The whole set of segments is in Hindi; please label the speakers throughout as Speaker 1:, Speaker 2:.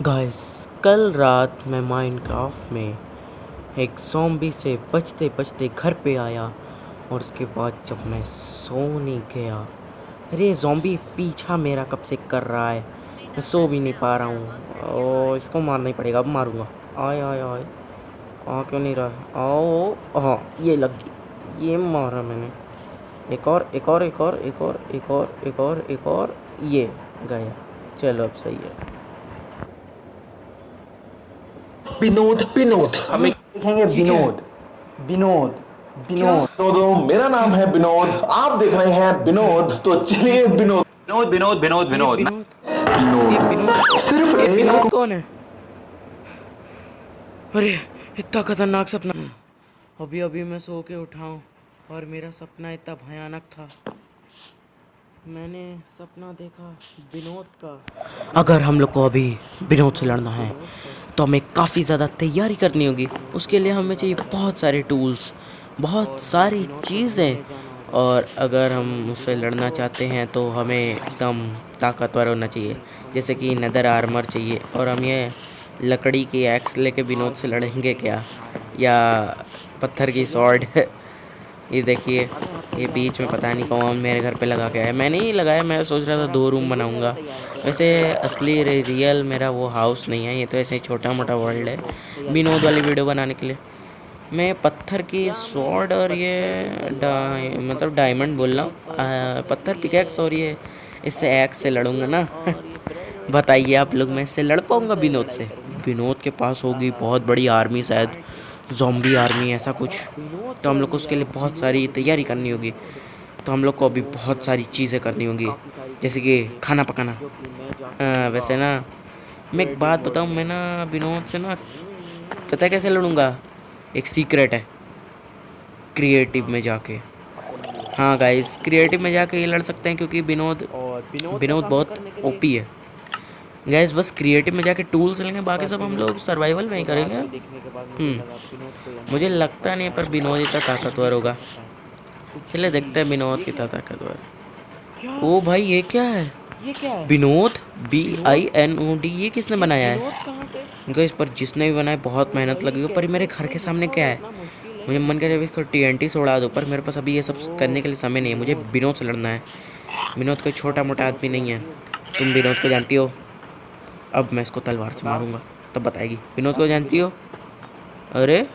Speaker 1: गाइस, कल रात मैं माइनक्राफ्ट में एक ज़ॉम्बी से बचते बचते घर पे आया और उसके बाद जब मैं सोने गया, अरे ज़ॉम्बी पीछा मेरा कब से कर रहा है। मैं सो भी नहीं पा रहा हूँ। ओ इसको मारना ही पड़ेगा, अब मारूंगा। आए आए आए, आ क्यों नहीं रहा? आओ, हाँ ये लग गई, ये मारा मैंने। एक और एक और एक और एक और एक और एक और एक और, ये गया। चलो अब सही है।
Speaker 2: विनोद विनोद हमें देखेंगे
Speaker 1: ये क्या है?
Speaker 2: विनोद विनोद
Speaker 1: क्या?
Speaker 2: विनोद विनोदों मेरा नाम है विनोद। आप देख रहे हैं विनोद, तो चलिए विनोद विनोद विनोद विनोद
Speaker 1: ये
Speaker 2: विनोद
Speaker 1: विनोद? ये विनोद?
Speaker 2: विनोद सिर्फ
Speaker 1: ये विनोद
Speaker 2: एक
Speaker 1: कौन है? अरे इतना खतरनाक सपना! अभी अभी मैं सो के उठा हूँ और मेरा सपना इतना भयानक था। मैंने सपना देखा विनोद का। अगर हम लोग को अभी विनोद से लड़ना है तो हमें काफ़ी ज़्यादा तैयारी करनी होगी। उसके लिए हमें चाहिए बहुत सारे टूल्स, बहुत सारी चीज़ें। और अगर हम उससे लड़ना चाहते हैं तो हमें एकदम ताकतवर होना चाहिए, जैसे कि नेदर आर्मर चाहिए। और हम ये लकड़ी की एक्स लेके विनोद से लड़ेंगे क्या, या पत्थर की स्वॉर्ड? ये देखिए, ये बीच में पता नहीं कौन मेरे घर पे लगा के आया। मैंने ही लगाया, मैं सोच रहा था 2 रूम बनाऊंगा। वैसे असली रियल मेरा वो हाउस नहीं है, ये तो ऐसे ही छोटा मोटा वर्ल्ड है विनोद वाली वीडियो बनाने के लिए। मैं पत्थर की स्वॉर्ड और ये मतलब डायमंड बोल रहा हूँ, पत्थर पिकैक्स और ये इससे एक्स से लड़ूंगा ना। बताइए आप लोग, मैं इससे लड़ पाऊंगा विनोद से? विनोद के पास होगी बहुत बड़ी आर्मी, शायद ज़ॉम्बी आर्मी ऐसा कुछ। तो हम लोग को उसके लिए बहुत सारी तैयारी करनी होगी। तो हम लोग को अभी बहुत सारी चीज़ें करनी होंगी, जैसे कि खाना पकाना। वैसे ना, मैं एक बात बताऊँ, मैं ना विनोद से ना पता है कैसे लड़ूंगा? एक सीक्रेट है, क्रिएटिव में जाके। हाँ गाइस, क्रिएटिव में जाके ये लड़ सकते हैं क्योंकि विनोद विनोद बहुत ओपी है। गैस बस क्रिएटिव में जाके टूल्स लेंगे, बाकी सब हम लोग सर्वाइवल में ही करेंगे। मुझे लगता नहीं है पर विनोद इतना ताकतवर होगा। चले देखते हैं विनोद कितना ताकतवर है। ओ भाई, ये क्या है? विनोद BINOD, ये किसने बनाया है? गैस पर जिसने भी बनाया बहुत मेहनत लगी हो। पर मेरे घर के सामने क्या है? मुझे मन करे अभी इसको TNT से उड़ा दो, पर मेरे पास अभी ये सब करने के लिए समय नहीं है। मुझे विनोद से लड़ना है। विनोद कोई छोटा मोटा आदमी नहीं है। तुम विनोद को जानती हो? अब मैं इसको तलवार से मारूंगा, तब बताएगी। विनोद को जानती हो? अरे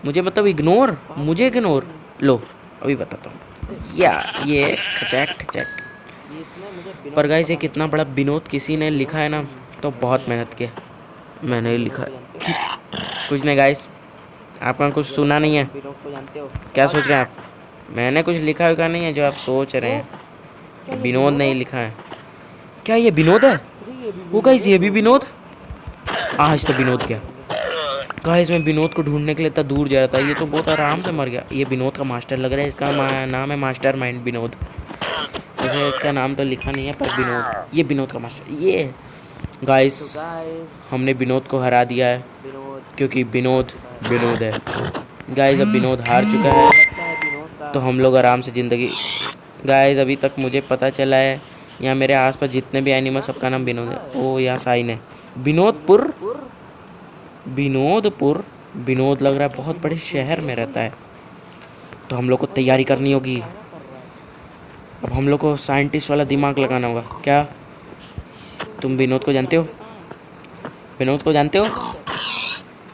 Speaker 1: मुझे मतलब इग्नोर, मुझे इग्नोर लो, अभी बताता हूँ। या ये खचैक खचैक। पर गाइस, ये कितना बड़ा विनोद किसी ने लिखा है ना, तो बहुत मेहनत किया। मैंने ही लिखा है। कुछ नहीं गाइस, आपका कुछ सुना नहीं है? क्या सोच रहे हैं आप? मैंने कुछ लिखा हुआ नहीं है जो आप सोच रहे हैं। विनोद नहीं लिखा है। क्या ये विनोद है? वो गाइस, ये भी विनोद। आज तो विनोद गया। गाइस, मैं विनोद को ढूंढने के लिए इतना दूर जा रहा था, ये तो बहुत आराम से मर गया। ये विनोद का मास्टर लग रहा है, इसका नाम है मास्टर माइंड विनोद। वैसे इसका नाम तो लिखा नहीं है, पर विनोद, ये विनोद का मास्टर। ये गाइस, हमने विनोद को हरा दिया है क्योंकि विनोद विनोद है। गाइस, अब विनोद हार चुका है, तो हम लोग आराम से ज़िंदगी। गाइस, अभी तक मुझे पता चला है यहाँ मेरे आसपास जितने भी एनिमल, सबका नाम विनोद है। ओ यहाँ साइन है, विनोदपुर। विनोदपुर, विनोद लग रहा है बहुत बड़े शहर में रहता है। तो हम लोग को तैयारी करनी होगी। अब हम लोग को साइंटिस्ट वाला दिमाग लगाना होगा। क्या तुम विनोद को जानते हो? विनोद को जानते हो?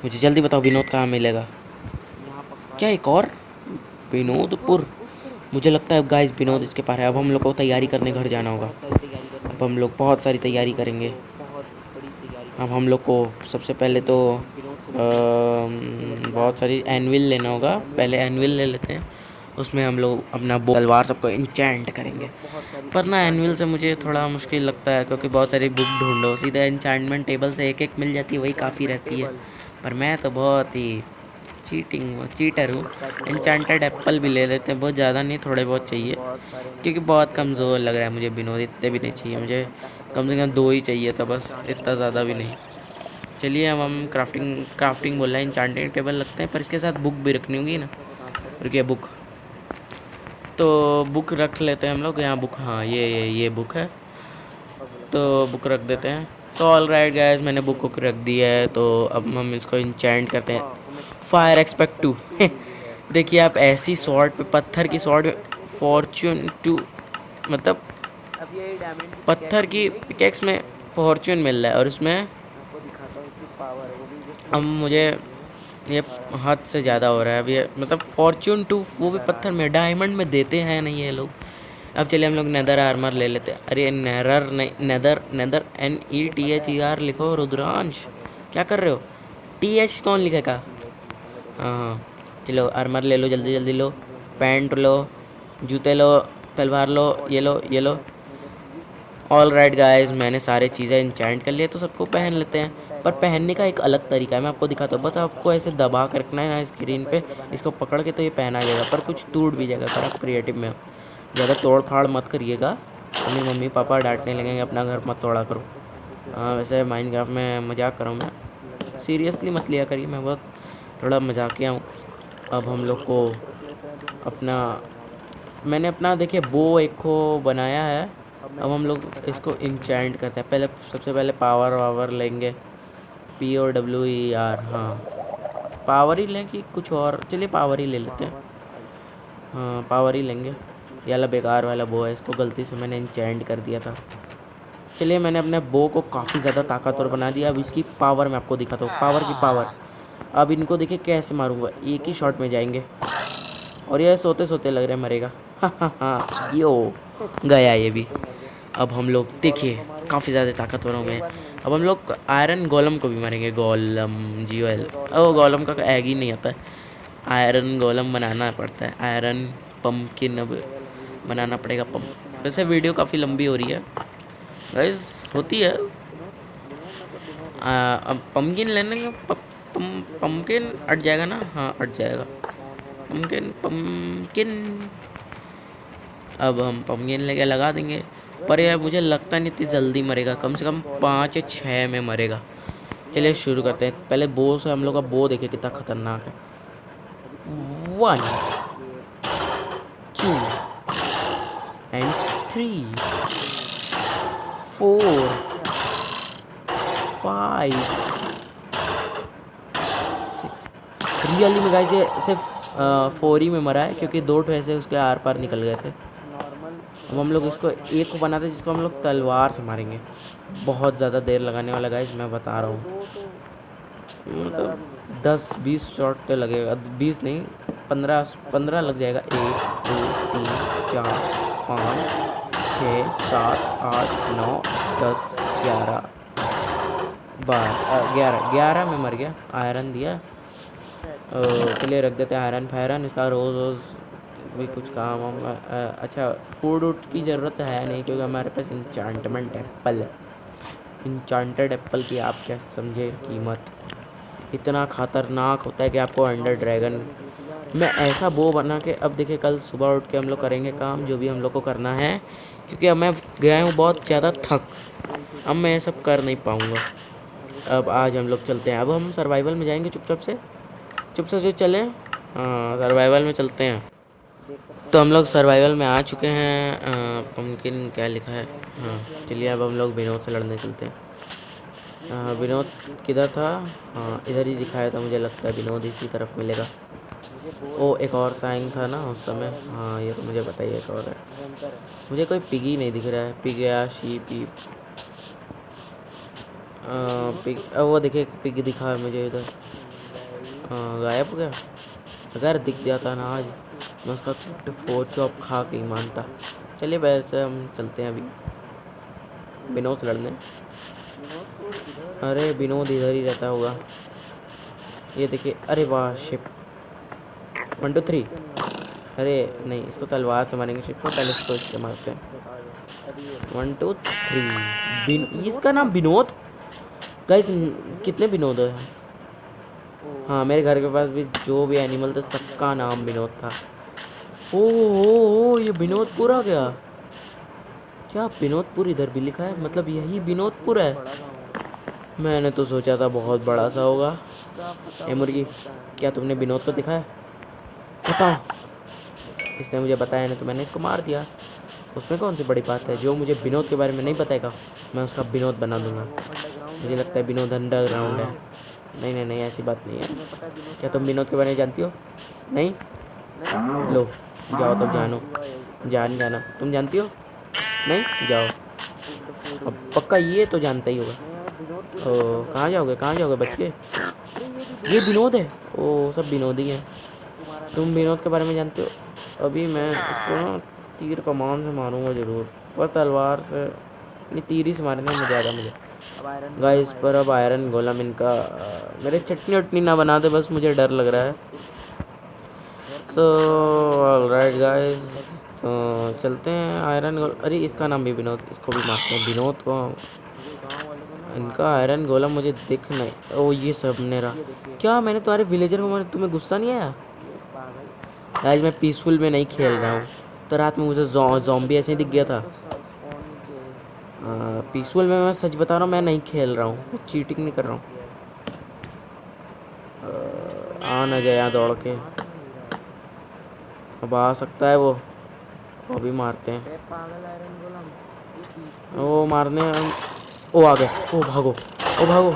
Speaker 1: मुझे जल्दी बताओ, विनोद कहाँ मिलेगा? क्या एक और विनोदपुर? मुझे लगता है गाइस विनोद इसके पास है। अब हम लोग को तैयारी करने घर जाना होगा। अब हम लोग बहुत सारी तैयारी करेंगे। अब हम लोग को सबसे पहले तो बहुत सारी एनविल लेना होगा। पहले एनविल ले लेते हैं, उसमें हम लोग अपना तलवार सबको इंचेंट करेंगे। पर ना एनविल से मुझे थोड़ा मुश्किल लगता है, क्योंकि बहुत सारी बुक ढूंढो, सीधा इंचेंटमेंट टेबल से एक एक मिल जाती है, वही काफ़ी रहती है। पर मैं तो बहुत ही चीटर हूँ। इंचेंटेड एप्पल भी ले लेते हैं, बहुत ज़्यादा नहीं, थोड़े बहुत चाहिए, क्योंकि बहुत कमज़ोर लग रहा है मुझे विनोद। इतने भी नहीं चाहिए मुझे, कम से कम 2 ही चाहिए था बस, इतना ज़्यादा भी नहीं। चलिए, अब हम क्राफ्टिंग बोल रहे हैं, इंचेंटिंग टेबल लगते हैं, पर इसके साथ बुक भी रखनी होगी ना। रुकिए, बुक तो बुक रख लेते हैं हम लोग। यहाँ बुक, हाँ ये बुक है। तो बुक रख देते हैं। सो ऑल राइट गाइस, मैंने बुक को रख दिया है, तो अब हम इसको इंचेंट करते हैं। फायर एक्सपेक्ट 2 देखिए आप, ऐसी स्वॉर्ड पे, पत्थर की स्वॉर्ड फॉर्च्यून 2, मतलब पत्थर की पिकेक्स में फॉर्च्यून मिल रहा है, और इसमें अब मुझे ये हद से ज़्यादा हो रहा है अब ये, मतलब फॉर्च्यून 2 वो भी पत्थर में, डायमंड में देते हैं नहीं ये लोग। अब चलिए हम लोग नेदर आर्मर ले लेते हैं। अरे नेरर नहीं, नेदर, नेदर NETHER लिखो रुद्रांश, क्या कर रहे हो? TH कौन लिखेगा? हाँ चलो आर्मर ले लो, जल्दी जल्दी लो। पैंट लो, जूते लो, तलवार लो, ये लो, ये लो। ऑल राइट गाइज, मैंने सारे चीज़ें इंचेंट कर लिए, तो सबको पहन लेते हैं। पर पहनने का एक अलग तरीका है, मैं आपको दिखाता हूँ। बस आपको ऐसे दबा कर रखना है ना स्क्रीन पे, इसको पकड़ के तो ये पहना जाएगा, पर कुछ टूट भी जाएगा अगर आप क्रिएटिव में हो। ज़्यादा तोड़ फाड़ मत करिएगा, अपनी मम्मी पापा डांटने लगेंगे, अपना घर मत तोड़ा करो। हाँ वैसे माइनक्राफ्ट में मजाक कर रहा हूँ मैं, सीरियसली मत लिया करिए, मैं बहुत थोड़ा मजाकिया हूँ। अब हम लोग को अपना, मैंने अपना देखिए बो एक को बनाया है। अब हम लोग इसको इंचेंट करते हैं। पहले सबसे पहले पावर वावर लेंगे, POWER, हाँ पावर ही लें कि कुछ और, चलिए पावर ही ले लेते हैं। हाँ पावर ही लेंगे, ये वाला बेकार वाला बो है, इसको गलती से मैंने इंचेंट कर दिया था। चलिए मैंने अपने बो को काफ़ी ज़्यादा ताकतवर बना दिया। अब इसकी पावर मैं आपको दिखाता हूँ, पावर की पावर। अब इनको देखिए कैसे मारूंगा, एक ही शॉट में जाएंगे, और ये सोते सोते लग रहा है मरेगा। हाँ यो गया ये भी। अब हम लोग देखिए काफ़ी ज़्यादा ताकतवर हो गए। अब हम लोग आयरन गोलम को भी मारेंगे, गोलम GOL, ओ गोलम का एग ही नहीं आता है, आयरन गोलम बनाना पड़ता है, आयरन पम्पकिन अब बनाना पड़ेगा पम्प। वैसे वीडियो काफ़ी लंबी हो रही है गाइस, होती है। अब पम्पकिन लेने का, पम्पकिन अट जाएगा ना, हाँ अट जाएगा पम्पकिन, पम्पकिन। अब हम पम्पकिन लेके लगा देंगे, पर यार मुझे लगता नहीं इतनी जल्दी मरेगा, कम से कम 5 या 6 में मरेगा। चलिए शुरू करते हैं। पहले बो से, हम लोग का बो देखिए कितना खतरनाक है। 1 2 एंड 3 4 5 6। रियली में गाइस ये सिर्फ 4 ही में मरा है, क्योंकि 2 ठो ऐसे उसके आर पार निकल गए थे। अब हम लोग इसको एक को बनाते हैं, जिसको हम लोग तलवार से मारेंगे। बहुत ज़्यादा देर लगाने वाला गाइस, मैं बता रहा हूँ, मतलब 10-20 शॉट तो लगेगा, 20 नहीं 15 लग जाएगा। 1 2 3 4 5 6 7 8 9 10 11 12 11 में मर गया। आयरन दिया, चलिए रख देते हैं आयरन फायरन। इसका रोज़ रोज़ भी कुछ काम हम, अच्छा फूड वूड की ज़रूरत है नहीं, क्योंकि हमारे पास इंचांटमेंट एप्पल है। इंचांटेड एप्पल की आप क्या समझे कीमत, इतना खतरनाक होता है कि आपको अंडर ड्रैगन में ऐसा बो बना के। अब देखिए कल सुबह उठ के हम लोग करेंगे काम, जो भी हम लोग को करना है, क्योंकि अब मैं गया हूँ बहुत ज़्यादा थक, अब मैं ये सब कर नहीं पाऊँगा। अब आज हम लोग चलते हैं, अब हम सर्वाइवल में जाएंगे चुपचाप से जो चले। हाँ सर्वाइवल में चलते हैं। तो हम लोग सर्वाइवल में आ चुके हैं। पम्पकिन क्या लिखा है, हाँ चलिए अब हम लोग विनोद से लड़ने चलते हैं। विनोद किधर था? हाँ इधर ही दिखाया था, मुझे लगता है विनोद इसी तरफ मिलेगा। ओ एक और साइन था ना उस समय, हाँ ये तो मुझे पता ही है, एक और है। मुझे कोई पिगी नहीं दिख रहा है, पिग या शीप, पिग, वो देखिए पिग दिखा है मुझे इधर, गायब हो गया। अगर दिख जाता ना आज, मैं उसका फोर चॉप खा के ही मानता। चलिए वैसे हम चलते हैं अभी विनोद से लड़ने। अरे विनोद इधर ही रहता होगा, ये देखिए। अरे वाह शिप, 1 2 3। अरे नहीं, इसको तलवार से मारेंगे शिप को, पहले इसको इससे मारते हैं। 1 2 3। इसका नाम विनोद गाइस, कितने विनोद है? हाँ मेरे घर के पास भी जो भी एनिमल था सबका नाम विनोद था। ओ ये विनोदपुर आ गया क्या? विनोदपुर इधर भी लिखा है, मतलब यही विनोदपुर है। मैंने तो सोचा था बहुत बड़ा सा होगा। ए मुर्गी, क्या तुमने विनोद को दिखाया? बताओ। इसने मुझे बताया नहीं तो मैंने इसको मार दिया। उसमें कौन सी बड़ी बात है? जो मुझे विनोद के बारे में नहीं बताएगा मैं उसका विनोद बना दूंगा। मुझे लगता है विनोद अंडरग्राउंड है। नहीं नहीं नहीं, ऐसी बात नहीं है। क्या तुम विनोद के बारे में जानती हो? नहीं? लो जाओ तब जानो। जाना तुम जानती हो? नहीं? जाओ। अब पक्का ये तो जानता ही होगा। ओ कहाँ जाओगे बच के? ये विनोद है। ओ सब विनोद ही हैं। तुम विनोद के बारे में जानते हो? अभी मैं इसको ना तीर कमान से मारूंगा ज़रूर, पर तलवार से नहीं, तीर ही से मारना मजा आएगा मुझे। गाइस पर अब आयरन गोलम इनका मेरे चटनी वटनी ना बना दे, बस मुझे डर लग रहा है। सो ऑलराइट गाइस, तो चलते हैं आयरन अरे इसका नाम भी विनोद, इसको भी मारते हैं विनोद को। इनका आयरन गोलम मुझे दिख नहीं। ओ ये सब मेरा क्या, मैंने तुम्हारे विलेजर में मारा, तुम्हें गुस्सा नहीं आया? गाइस मैं पीसफुल में नहीं खेल रहा हूँ, तो रात में मुझे जॉम्बी ऐसे ही दिख गया था। पीसफुल में मैं सच बता रहा हूँ, मैं नहीं खेल रहा हूँ, मैं चीटिंग नहीं कर रहा हूँ। आ ना जाए यहाँ दौड़ के, अब आ सकता है वो भी मारते हैं। वो मारने ओ आ गए। ओ भागो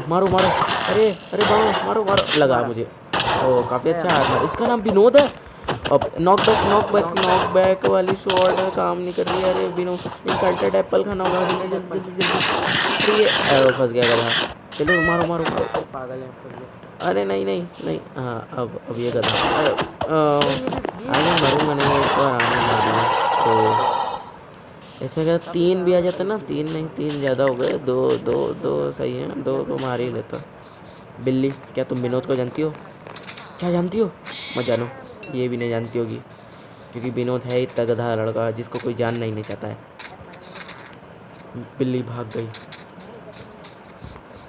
Speaker 1: मारो अरे अरे भागो मारो लगा मुझे। ओ काफ़ी अच्छा आदमी, इसका नाम विनोद है। अब नॉक बैक वाली शॉट काम नहीं कर रही है। अरे विनोद इंसल्टेड एप्पल खाना होगा, जल्दी ये फंस गया गधा। चलो मारो पागल है। अरे नहीं हाँ अब ये गधा। अरे मरूंगा नहीं, इसको आराम से मारना है। तो ऐसे अगर 3 भी आ जाता ना, 3 नहीं 3 ज़्यादा हो गए, दो सही है, दो मार ही लेता। बिल्ली क्या तुम विनोद को जानती हो? क्या जानती हो? मत जानो, ये भी नहीं जानती होगी, क्योंकि विनोद है इतना गधा लड़का जिसको कोई जानना ही नहीं चाहता है। बिल्ली भाग गई।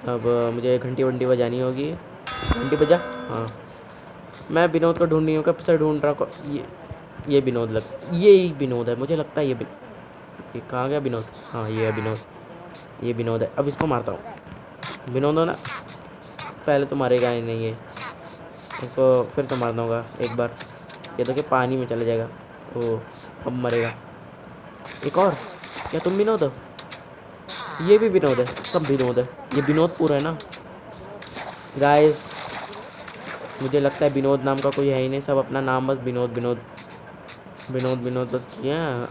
Speaker 1: अब मुझे घंटी वंटी बजानी होगी। घंटी बजा। हाँ मैं विनोद को ढूंढ रही हूँ, कब से ढूंढ रहा हूँ। ये विनोद ये ही विनोद है, मुझे लगता है ये कहाँ गया विनोद? हाँ ये है विनोद, ये विनोद है। अब इसको मारता हूँ। विनोद हो ना, पहले तो मारेगा ही नहीं ये, इसको फिर से मारना होगा एक बार। ये तो कि पानी में चला जाएगा। ओ अब मरेगा। एक और। क्या तुम विनोद हो? ये भी विनोद है, सब विनोद है, ये विनोदपुर है ना गाइस। मुझे लगता है विनोद नाम का कोई है ही नहीं, सब अपना नाम बस विनोद बस किया।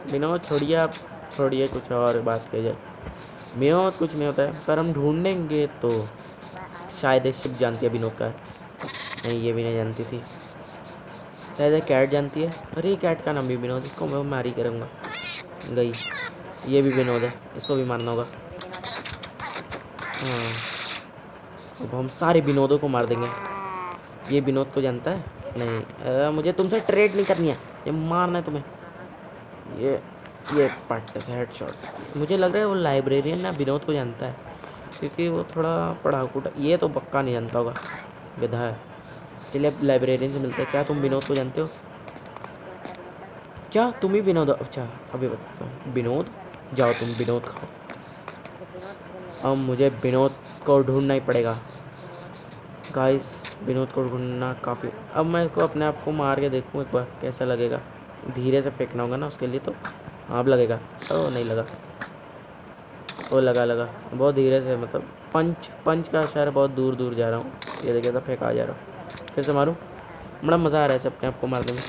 Speaker 1: विनोद छोड़िए, आप छोड़िए, कुछ और बात की जाए। विनोद कुछ नहीं होता है, पर हम ढूंढेंगे तो शायद शिप जानती है विनोद का है। नहीं ये भी नहीं जानती थी, शायद कैट जानती है। अरे कैट का नाम भी विनोद, इसको मैं मारी करूँगा। गई, ये भी विनोद है, इसको भी मारना होगा। हाँ अब हम सारे विनोदों को मार देंगे। ये विनोद को जानता है? नहीं मुझे तुमसे ट्रेड नहीं करनी है, ये मारना है तुम्हें। ये पट्ट से हेडशॉट। मुझे लग रहा है वो लाइब्रेरियन ना विनोद को जानता है, क्योंकि वो थोड़ा पढ़ाकू। ये तो पक्का नहीं जानता होगा, गधा है। चलिए अब लाइब्रेरियन से मिलते हैं। क्या तुम विनोद को जानते हो? क्या तुम ही विनोद? अच्छा अभी बताता हूँ। विनोद जाओ तुम विनोद खाओ। अब मुझे विनोद को ढूंढना ही पड़ेगा गाइस, विनोद को ढूंढना काफ़ी। अब मैं इसको अपने आप को मार के देखूँ एक बार कैसा लगेगा। धीरे से फेंकना होगा ना उसके लिए, तो अब लगेगा। ओ नहीं लगा, ओ लगा बहुत धीरे से, मतलब पंच का शहर बहुत दूर जा रहा हूँ। ये देखिए तो फेंका जा रहा हूँ। फिर से मारूँ, बड़ा मज़ा आ रहा है सब अपने आप को मारने में।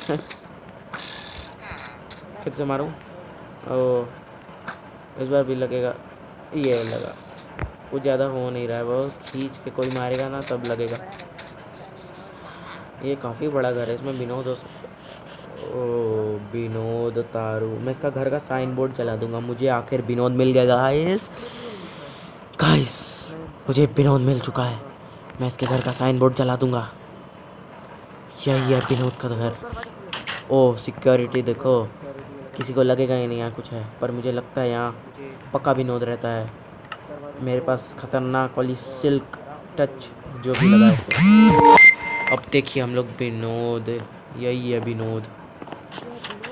Speaker 1: फिर से मारूँ, ओ इस बार भी लगेगा। ये लगा, कुछ ज़्यादा हो नहीं रहा है, वो खींच के कोई मारेगा ना तब लगेगा। ये काफ़ी बड़ा घर है, इसमें विनोद हो सकता है। ओ विनोद तारू, मैं इसका घर का साइन बोर्ड चला दूंगा। मुझे आखिर विनोद मिल गया गाइस। मुझे विनोद मिल चुका है, मैं इसके घर का साइन बोर्ड चला दूंगा। यही है विनोद का घर। ओ सिक्योरिटी देखो, किसी को लगेगा ही नहीं यहाँ कुछ है, पर मुझे लगता है यहाँ पक्का विनोद रहता है। मेरे पास खतरनाक वाली सिल्क टच जो भी लगा है। अब देखिए हम लोग विनोद, यही है विनोद।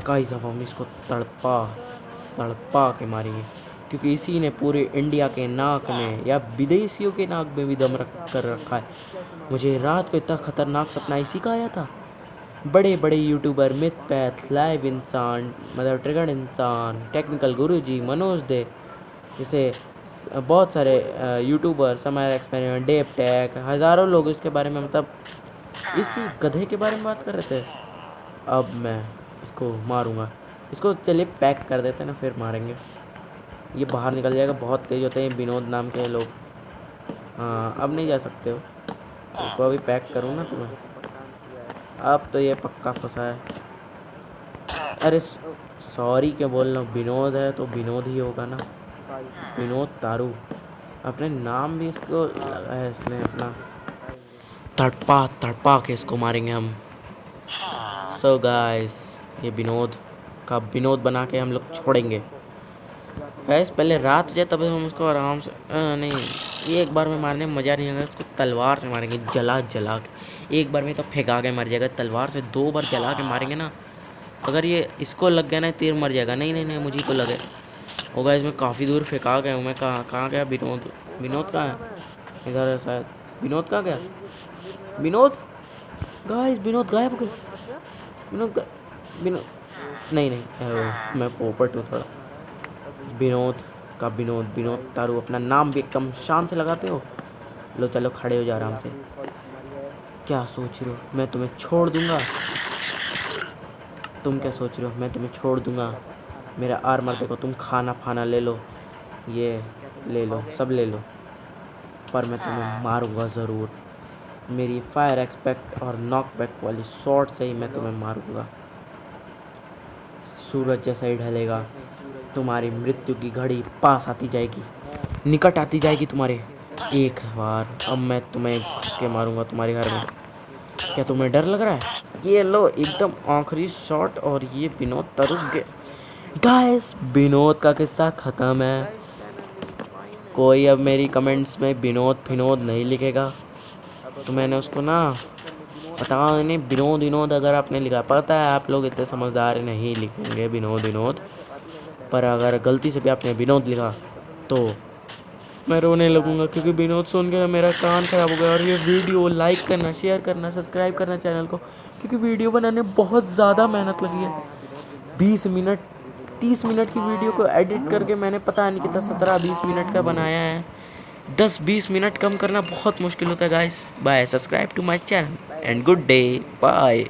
Speaker 1: गाइस अब हम इसको तड़पा के मारेंगे, क्योंकि इसी ने पूरे इंडिया के नाक में या विदेशियों के नाक में भी दम कर रखा है। मुझे रात को इतना खतरनाक सपना इसी का आया था। बड़े बड़े यूट्यूबर मिथ पैथ लाइव इंसान मतलब ट्रिगर्ड इंसान टेक्निकल गुरुजी मनोज दे जैसे बहुत सारे यूट्यूबर समर एक्सपेरिमेंट डेप टेक हज़ारों लोग इसके बारे में मतलब इसी गधे के बारे में बात कर रहे थे। अब मैं इसको मारूंगा। इसको चलिए पैक कर देते हैं ना, फिर मारेंगे। ये बाहर निकल जाएगा, बहुत तेज़ होते हैं विनोद नाम के लोग। हाँ अब नहीं जा सकते हो, इसको अभी पैक करूँ ना तुम्हें। अब तो ये पक्का फंसा है। अरे सॉरी क्या बोल रहा हूँ, विनोद है तो विनोद ही होगा ना, विनोद तारू। अपने नाम भी इसको लगा है इसने अपना। तड़पा तड़पा के इसको मारेंगे हम। सो गाइस ये विनोद का विनोद बना के हम लोग छोड़ेंगे। गैस पहले रात हो जाए तब हम उसको आराम से नहीं, ये एक बार में मारने में मज़ा नहीं आएगा। इसको तलवार से मारेंगे, जला जला के। एक बार में तो फेंका के मर जाएगा, तलवार से 2 बार जला के मारेंगे ना। अगर ये इसको लग गया ना तीर मर जाएगा। नहीं नहीं नहीं मुझे को लगे होगा। इसमें काफ़ी दूर फेंका गया हूँ मैं। कहाँ गया विनोद? विनोद कहाँ है? इधर है शायद। विनोद कहाँ गया? विनोद गाइस विनोद गायब हो गया। विनोद नहीं नहीं मैं पोपट हूँ थोड़ा। विनोद का विनोद तारू। अपना नाम भी एकदम शान से लगाते हो। लो चलो खड़े हो जा आराम से। क्या सोच रहे हो मैं तुम्हें छोड़ दूंगा? तुम क्या सोच रहे हो मैं तुम्हें छोड़ दूंगा? मेरा आर्मर देखो, तुम खाना फाना ले लो, ये ले लो, सब ले लो, पर मैं तुम्हें मारूंगा ज़रूर। मेरी फायर एक्सपेक्ट और नॉकबैक वाली शॉट से ही मैं तुम्हें मारूंगा। सूरज जैसा ही ढलेगा, तुम्हारी मृत्यु की घड़ी पास आती जाएगी, निकट आती जाएगी तुम्हारे। एक बार अब मैं तुम्हें घुस के मारूंगा तुम्हारे घर में। क्या तुम्हें डर लग रहा है? ये लो एकदम आखिरी शॉट और ये विनोद तरुक गए। गाइस विनोद का किस्सा ख़त्म है। कोई अब मेरी कमेंट्स में विनोद फिनोद नहीं लिखेगा तो मैंने उसको ना पता नहीं विनोद अगर आपने लिखा, पता है आप लोग इतने समझदार नहीं लिखेंगे विनोद, पर अगर गलती से भी आपने विनोद लिखा तो मैं रोने लगूंगा, क्योंकि विनोद सुन के मेरा कान खराब हो गया। और ये वीडियो लाइक करना, शेयर करना, सब्सक्राइब करना चैनल को, क्योंकि वीडियो बनाने में बहुत ज़्यादा मेहनत लगी है। 20 मिनट 30 मिनट की वीडियो को एडिट करके मैंने पता नहीं कितना 17-20 मिनट का बनाया है। 10-20 मिनट कम करना बहुत मुश्किल होता है guys. Bye, subscribe to my channel and good day, bye.